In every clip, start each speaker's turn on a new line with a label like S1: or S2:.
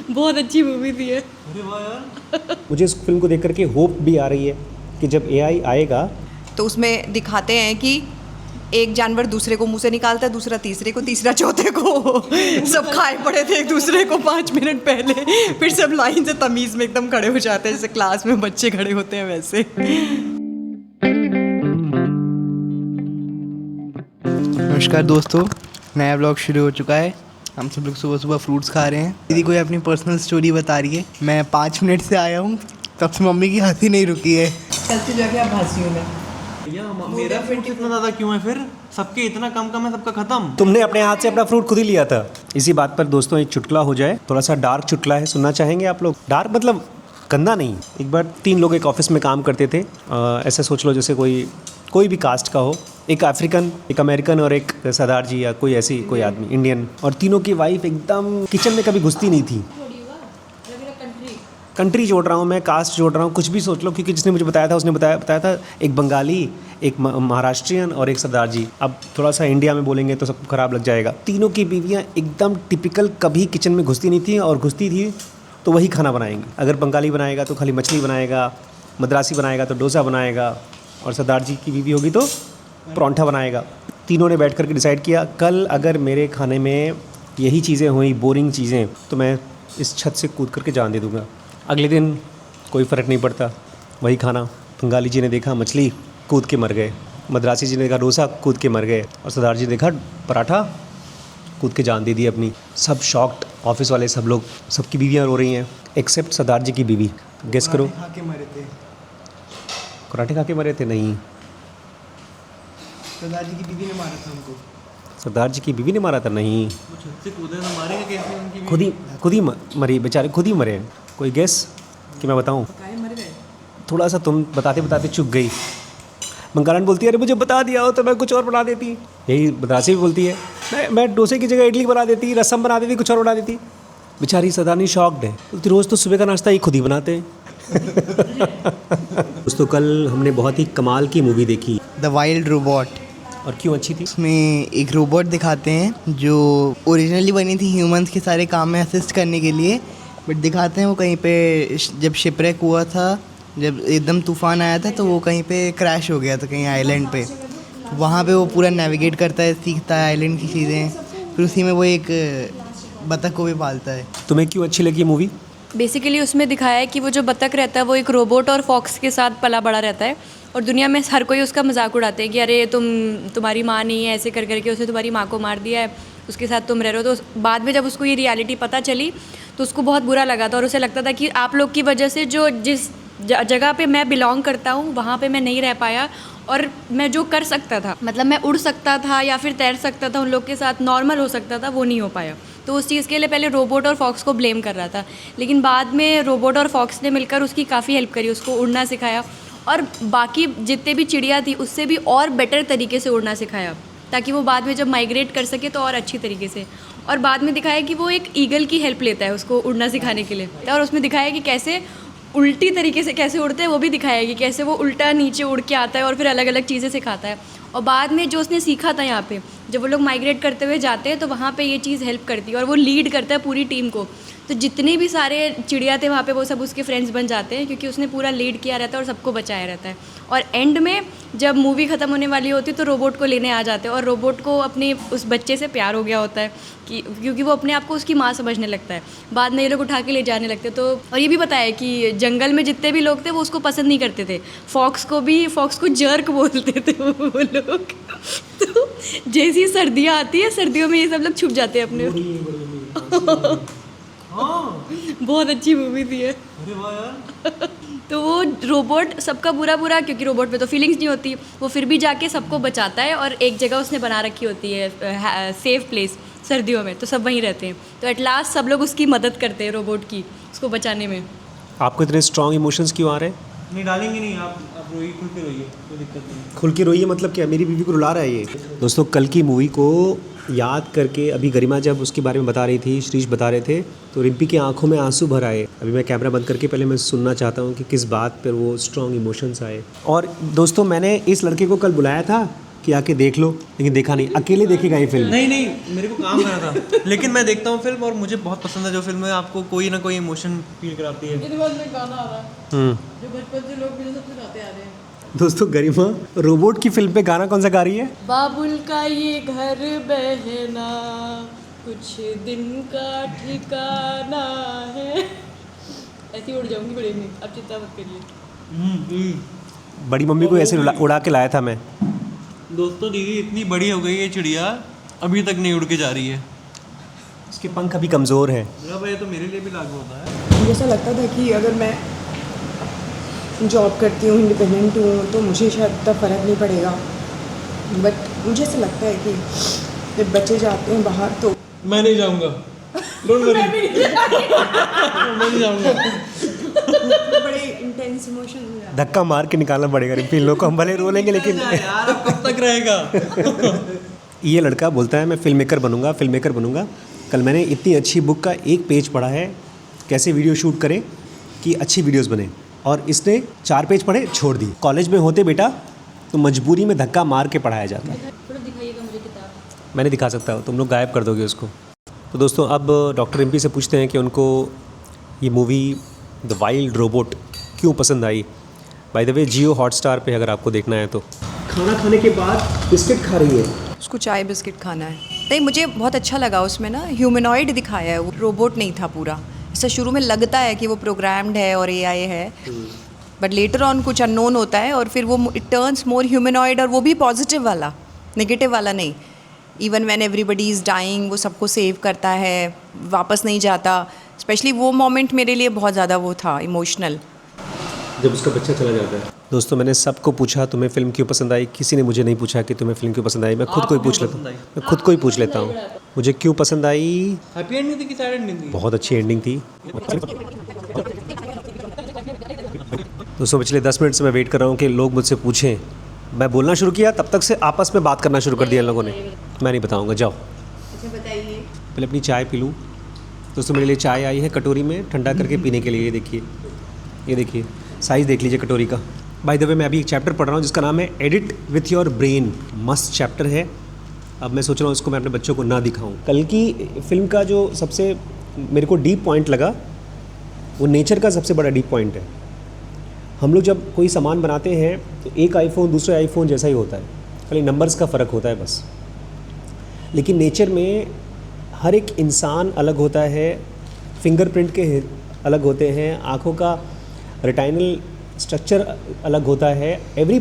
S1: बहुत अच्छी मूवी थी ये।
S2: अरे वाह यार।
S3: मुझे इस फिल्म को देख करके होप भी आ रही है कि जब एआई आएगा
S4: तो उसमें दिखाते हैं कि एक जानवर दूसरे को मुंह से निकालता है, दूसरा तीसरे को, तीसरा चौथे को। सब खाए पड़े थे एक दूसरे को 5 मिनट पहले, फिर सब लाइन से तमीज़ में एकदम खड़े हो जाते हैं, जैसे क्लास में बच्चे खड़े होते हैं वैसे।
S5: नमस्कार दोस्तों, नया ब्लॉग शुरू हो चुका है। हम सब लोग सुबह सुबह फ्रूट्स खा रहे हैं। दीदी कोई अपनी पर्सनल स्टोरी बता रही है। मैं 5 मिनट से आया हूँ, तब से मम्मी की हंसी नहीं रुकी है।
S4: चलती जाके आप हंसी में
S2: भैया मेरा फ्रूट इतना ज़्यादा क्यों है फिर? सबके इतना कम कम है, सबका ख़त्म।
S3: तुमने अपने हाथ से अपना फ्रूट खुद ही लिया था। इसी बात पर दोस्तों एक चुटकुला हो जाए, थोड़ा सा डार्क चुटकुला है, सुनना चाहेंगे आप लोग? डार्क मतलब गंदा नहीं। एक बार 3 लोग एक ऑफिस में काम करते थे। ऐसे सोच लो जैसे कोई भी कास्ट का हो, एक अफ्रीकन, एक अमेरिकन और एक सरदार जी या कोई ऐसी कोई आदमी इंडियन, और तीनों की वाइफ एकदम किचन में कभी घुसती नहीं थी। कंट्री जोड़ रहा हूँ मैं, कास्ट जोड़ रहा हूँ, कुछ भी सोच लो, क्योंकि जिसने मुझे बताया था उसने बताया था एक बंगाली, एक महाराष्ट्रियन और एक सरदार जी। अब थोड़ा सा इंडिया में बोलेंगे तो सबको ख़राब लग जाएगा। तीनों की बीवियाँ एकदम टिपिकल कभी किचन में घुसती नहीं थी, और घुसती थी तो वही खाना बनाएंगी। अगर बंगाली बनाएगा तो खाली मछली बनाएगा, मद्रासी बनाएगा तो डोसा बनाएगा, और सरदार जी की बीवी होगी तो परांठा बनाएगा। तीनों ने बैठ करके डिसाइड किया, कल अगर मेरे खाने में यही चीज़ें हुई, बोरिंग चीज़ें, तो मैं इस छत से कूद करके जान दे दूँगा। अगले दिन कोई फ़र्क नहीं पड़ता, वही खाना। बंगाली जी ने देखा मछली, कूद के मर गए। मद्रासी जी ने देखा डोसा, कूद के मर गए। और सरदार जी ने देखा पराठा, कूद के जान दे दी अपनी। सब शॉक्ड, ऑफिस वाले सब लोग, सबकी बीवियाँ रो रही हैं एक्सेप्ट सरदार जी की बीवी। गेस करो।
S5: खा के मरे थे।
S3: पराठे खा के मरे थे? नहीं,
S5: सरदार जी की बीवी ने मारा था उनको।
S3: सरदार जी की बीवी ने मारा था? नहीं,
S2: वो छत से कूदे तो मारेंगे कैसे उनकी बीवी?
S3: खुद ही मरी बेचारे, खुद ही मरे। कोई गेस कि मैं बताऊं? थोड़ा सा तुम बताते बताते चुक गई। बंगालन बोलती है अरे मुझे बता दिया हो तो मैं कुछ और बना देती। यही मद्रासी भी बोलती है मैं डोसे की जगह इडली बना देती, रसम बना देती, कुछ और बना देती। बेचारी सरदारनी शॉक्ड है, बोलती रोज़ तो सुबह का नाश्ता ही खुद ही बनाते हैं। दोस्तों कल हमने बहुत ही कमाल की मूवी देखी,
S5: द वाइल्ड रोबोट।
S3: और क्यों अच्छी थी?
S5: उसमें एक रोबोट दिखाते हैं जो ओरिजिनली बनी थी ह्यूमंस के सारे काम में असिस्ट करने के लिए, बट दिखाते हैं वो कहीं पे जब शिपरेक हुआ था, जब एकदम तूफ़ान आया था तो वो कहीं पे क्रैश हो गया था कहीं आइलैंड पे। वहाँ पे वो पूरा नेविगेट करता है, सीखता है आइलैंड की चीज़ें, फिर उसी में वो एक बतख को भी पालता है।
S3: तुम्हें क्यों अच्छी लगी मूवी?
S1: बेसिकली उसमें दिखाया है कि वो जो बतख रहता है वो एक रोबोट और फॉक्स के साथ पला बड़ा रहता है, और दुनिया में हर कोई उसका मजाक उड़ाते हैं कि अरे तुम्हारी माँ नहीं है, ऐसे कर करके उसने तुम्हारी माँ को मार दिया है, उसके साथ तुम रह रहे हो। तो बाद में जब उसको ये रियलिटी पता चली तो उसको बहुत बुरा लगा था, और उसे लगता था कि आप लोग की वजह से जो जिस जगह पे मैं बिलोंग करता हूँ वहाँ पे मैं नहीं रह पाया, और मैं जो कर सकता था, मतलब मैं उड़ सकता था या फिर तैर सकता था, उन लोग के साथ नॉर्मल हो सकता था, वो नहीं हो पाया। तो उस चीज़ के लिए पहले रोबोट और फॉक्स को ब्लेम कर रहा था, लेकिन बाद में रोबोट और फॉक्स ने मिलकर उसकी काफ़ी हेल्प करी, उसको उड़ना सिखाया, और बाकी जितने भी चिड़िया थी उससे भी और बेटर तरीके से उड़ना सिखाया, ताकि वो बाद में जब माइग्रेट कर सके तो और अच्छी तरीके से। और बाद में दिखाया कि वो एक ईगल की हेल्प लेता है उसको उड़ना सिखाने के लिए, और उसमें दिखाया कि कैसे उल्टी तरीके से कैसे उड़ते हैं, वो भी दिखाया कि कैसे वो उल्टा नीचे उड़ के आता है और फिर अलग अलग चीज़ें सिखाता है। और बाद में जो उसने सीखा था यहाँ पे, जब वो लोग माइग्रेट करते हुए जाते हैं तो वहाँ पे ये चीज़ हेल्प करती है, और वो लीड करता है पूरी टीम को। तो जितने भी सारे चिड़िया थे वहाँ पे वो सब उसके फ्रेंड्स बन जाते हैं, क्योंकि उसने पूरा लीड किया रहता है और सबको बचाया रहता है। और एंड में जब मूवी ख़त्म होने वाली होती है तो रोबोट को लेने आ जाते हैं, और रोबोट को अपने उस बच्चे से प्यार हो गया होता है कि क्योंकि वो अपने आप को उसकी माँ समझने लगता है। बाद में ये लोग उठा के ले जाने लगते तो, और ये भी बताया कि जंगल में जितने भी लोग थे वो उसको पसंद नहीं करते थे। फॉक्स को जर्क बोलते थे वो लोग। तो जैसी सर्दियाँ आती है, सर्दियों में ये सब लोग छुप जाते हैं अपने। बहुत अच्छी मूवी थी ये।
S2: अरे वाह यार।
S1: तो वो रोबोट सबका बुरा, क्योंकि रोबोट में तो फीलिंग्स नहीं होती, वो फिर भी जाके सबको बचाता है, और एक जगह उसने बना रखी होती है सेफ प्लेस सर्दियों में, तो सब वहीं रहते हैं। तो एट लास्ट सब लोग उसकी मदद करते हैं रोबोट की, उसको बचाने में।
S3: आपको इतने स्ट्रॉन्ग इमोशंस क्यों आ रहे हैं?
S2: नहीं डालेंगे नहीं, आप रोइए, खुल के रोइए, कोई दिक्कत नहीं।
S3: खुल के रोइए मतलब क्या? मेरी बीवी को रुला रहा है ये? दोस्तों कल की मूवी को याद करके अभी गरिमा जब उसके बारे में बता रही थी, श्रीश बता रहे थे, तो रिम्पी की आंखों में आंसू भर आए। अभी मैं कैमरा बंद करके पहले मैं सुनना चाहता हूँ कि किस बात पर वो स्ट्रॉन्ग इमोशंस आए। और दोस्तों मैंने इस लड़के को कल बुलाया था कि आके देख लो, लेकिन देखा नहीं। अकेले देखेगा ये फिल्म।
S2: नहीं मेरे को काम करना था लेकिन मैं देखता हूँ फिल्म और मुझे बहुत पसंद है जो फिल्म है आपको कोई ना कोई इमोशन फील कराती है।
S1: इसके बाद में गाना आ रहा है जो बचपन से लोग मुझे सबसे गाते आ रहे हैं।
S3: दोस्तों गरिमा रोबोट की फिल्म पे गाना कौन सा गा रही है?
S1: बाबुल का ये घर बहना कुछ दिन का ठिकाना है। ऐसी उड़ जाऊंगी बड़े में, अब चिंता मत करिए।
S3: बड़ी मम्मी को ऐसे उड़ा के लाया था मैं।
S2: दोस्तों दीदी इतनी बड़ी हो गई है चिड़िया, अभी तक नहीं उड़ के जा रही है।
S3: उसके पंख अभी कमज़ोर है।
S2: अब ये तो मेरे लिए भी लागू होता है।
S6: मुझे ऐसा लगता था कि अगर मैं जॉब करती हूँ, इंडिपेंडेंट हूँ, तो मुझे शायद इतना फ़र्क नहीं पड़ेगा। बट मुझे ऐसा लगता है कि जब बच्चे जाते हैं बाहर तो
S2: मैं नहीं जाऊंगा, डोंट वरी। मैं नहीं जाऊंगा।
S6: बड़े इंटेंस इमोशन हो जाते हैं।
S3: धक्का मार के निकालना पड़ेगा इन फिल्मों को। हम भले रो लेंगे लेकिन
S2: यार अब कब तक रहेगा?
S3: ये लड़का बोलता है मैं फिल्म मेकर बनूंगा, फिल्म मेकर बनूंगा। कल मैंने इतनी अच्छी बुक का एक पेज पढ़ा है, कैसे वीडियो शूट करें कि अच्छी वीडियोस बने, और इसने 4 पेज पढ़े छोड़ दिए। कॉलेज में होते बेटा तो मजबूरी में धक्का मार के पढ़ाया जाता है।
S1: थोड़ा दिखाइएगा मुझे किताब।
S3: मैंने दिखा सकता हूँ, तुम लोग गायब कर दोगे उसको। तो दोस्तों अब डॉक्टर रिम्पी से पूछते हैं कि उनको ये मूवी द वाइल्ड रोबोट क्यों पसंद आई। By the way Jio Hotstar पे अगर आपको देखना है तो। खाना खाने के बाद बिस्किट खा रही है।
S4: उसको चाय बिस्किट खाना है। नहीं, मुझे बहुत अच्छा लगा उसमें ना, ह्यूमनॉइड दिखाया है, वो रोबोट नहीं था पूरा। ऐसा शुरू में लगता है कि वो प्रोग्राम्ड है और एआई है, बट लेटर ऑन कुछ अननोन होता है और फिर वो इट टर्न्स मोर ह्यूमनॉइड, और वो भी पॉजिटिव वाला, नेगेटिव वाला नहीं। Even when everybody is dying वो सबको सेव करता है, वापस नहीं जाता। स्पेशली वो मोमेंट मेरे लिए बहुत ज़्यादा वो था इमोशनल,
S3: जब उसका बच्चा चला जाता है। दोस्तों मैंने सबको पूछा तुम्हें फिल्म क्यों पसंद आई, किसी ने मुझे नहीं पूछा कि तुम्हें फिल्म क्यों पसंद आई। मैं खुद को ही पूछ लेता हूँ, मैं खुद को ही पूछ लेता हूँ मुझे क्यों पसंद आई।
S2: हैप्पी एंडिंग थी कि सैड एंडिंग थी?
S3: बहुत अच्छी एंडिंग थी। दोस्तों पिछले 10 मिनट से मैं वेट कर रहा हूँ कि लोग मुझसे पूछें। मैं बोलना शुरू किया तब तक से आपस में बात करना शुरू कर दिया इन लोगों ने। मैं नहीं बताऊँगा, जाओ
S1: बताइए।
S3: पहले अपनी चाय पी लूँ। दोस्तों मेरे लिए चाय आई है कटोरी में ठंडा करके पीने के लिए। ये देखिए साइज़ देख लीजिए कटोरी का। बाय द वे मैं अभी एक चैप्टर पढ़ रहा हूँ जिसका नाम है एडिट विथ योर ब्रेन। मस्त चैप्टर है। अब मैं सोच रहा हूँ इसको मैं अपने बच्चों को ना दिखाऊँ। कल की फिल्म का जो सबसे मेरे को डीप पॉइंट लगा वो नेचर का सबसे बड़ा डीप पॉइंट है। हम लोग जब कोई सामान बनाते हैं तो एक आईफोन दूसरे आईफोन जैसा ही होता है, खाली नंबर्स का फ़र्क होता है बस। लेकिन नेचर में हर एक इंसान अलग होता है, फिंगरप्रिंट के अलग होते हैं, आँखों का रेटाइनल स्ट्रक्चर अलग होता है। Every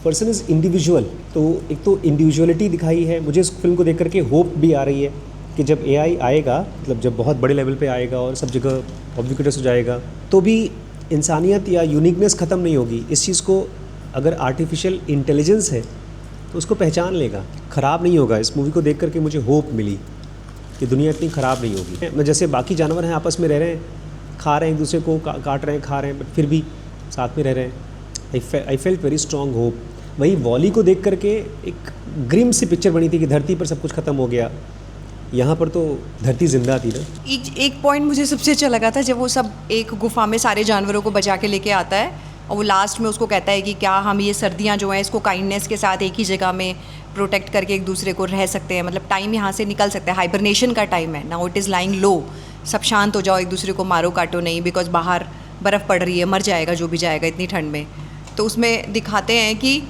S3: person is individual. तो एक तो इंडिविजुअलिटी दिखाई है। मुझे इस फिल्म को देख करके होप भी आ रही है कि जब एआई आएगा, मतलब जब बहुत बड़े लेवल पे आएगा और सब जगह ऑब्विक्यूटस हो जाएगा, तो भी इंसानियत या यूनिकनेस ख़त्म नहीं होगी। इस चीज़ को अगर आर्टिफिशियल इंटेलिजेंस है तो उसको पहचान लेगा, ख़राब नहीं होगा। इस मूवी को देख करके मुझे होप मिली कि दुनिया इतनी ख़राब नहीं होगी। जैसे बाकी जानवर हैं आपस में रह रहे हैं, खा रहे हैं एक दूसरे को, काट रहे हैं, खा रहे हैं, बट फिर भी साथ में रह रहे हैं। I felt very strong hope. वही वॉली को देख करके एक ग्रिम सी पिक्चर बनी थी कि धरती पर सब कुछ ख़त्म हो गया, यहाँ पर तो धरती जिंदा थी ना।
S4: एक पॉइंट मुझे सबसे अच्छा लगा था जब वो सब एक गुफा में सारे जानवरों को बचा के लेके आता है और वो लास्ट में उसको कहता है कि क्या हम ये सर्दियाँ जो हैं इसको काइंडनेस के साथ एक ही जगह में प्रोटेक्ट करके एक दूसरे को रह सकते हैं, मतलब टाइम यहाँ से निकल सकता है। हाइबरनेशन का टाइम है, नाउ इट इज़ लाइंग लो, सब शांत हो जाओ, एक दूसरे को मारो काटो नहीं, बिकॉज बाहर बर्फ़ पड़ रही है, मर जाएगा जो भी जाएगा इतनी ठंड में। तो उसमें दिखाते हैं कि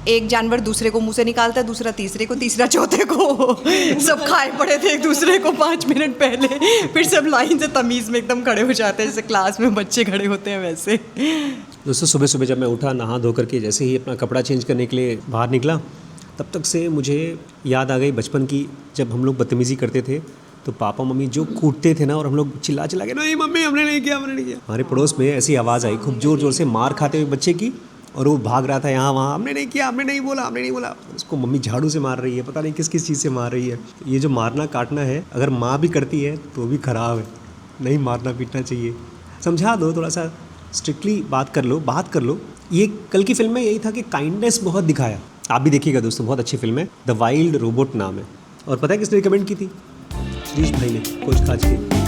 S4: एक जानवर दूसरे को मुंह से निकालता है, दूसरा तीसरे को, तीसरा चौथे को। सब खाए पड़े थे एक दूसरे को 5 मिनट पहले, फिर सब लाइन से तमीज़ में एकदम खड़े हो जाते हैं, जैसे क्लास में बच्चे खड़े होते हैं वैसे।
S3: दोस्तों सुबह सुबह जब मैं उठा, नहा धो करके जैसे ही अपना कपड़ा चेंज करने के लिए बाहर निकला, तब तक से मुझे याद आ गई बचपन की, जब हम लोग बदतमीज़ी करते थे तो पापा मम्मी जो कूटते थे ना, और हम लोग चिल्ला चिल्ला के नहीं मम्मी हमने नहीं किया, हमने नहीं किया। हमारे पड़ोस में ऐसी आवाज़ आई खूब ज़ोर ज़ोर से मार खाते हुए बच्चे की, और वो भाग रहा था यहाँ वहाँ, हमने नहीं किया, हमने नहीं बोला, हमने नहीं बोला। उसको मम्मी झाड़ू से मार रही है, पता नहीं किस किस चीज़ से मार रही है। ये जो मारना काटना है अगर माँ भी करती है तो भी ख़राब है, नहीं मारना पीटना चाहिए। समझा दो, थोड़ा सा स्ट्रिक्टली बात कर लो। ये कल की फिल्म में यही था कि काइंडनेस बहुत दिखाया। आप भी देखिएगा दोस्तों, बहुत अच्छी फिल्म है, द वाइल्ड रोबोट नाम है। और पता है किसने रिकमेंड की थी? श्रीश भाई ने, कोच खाज की।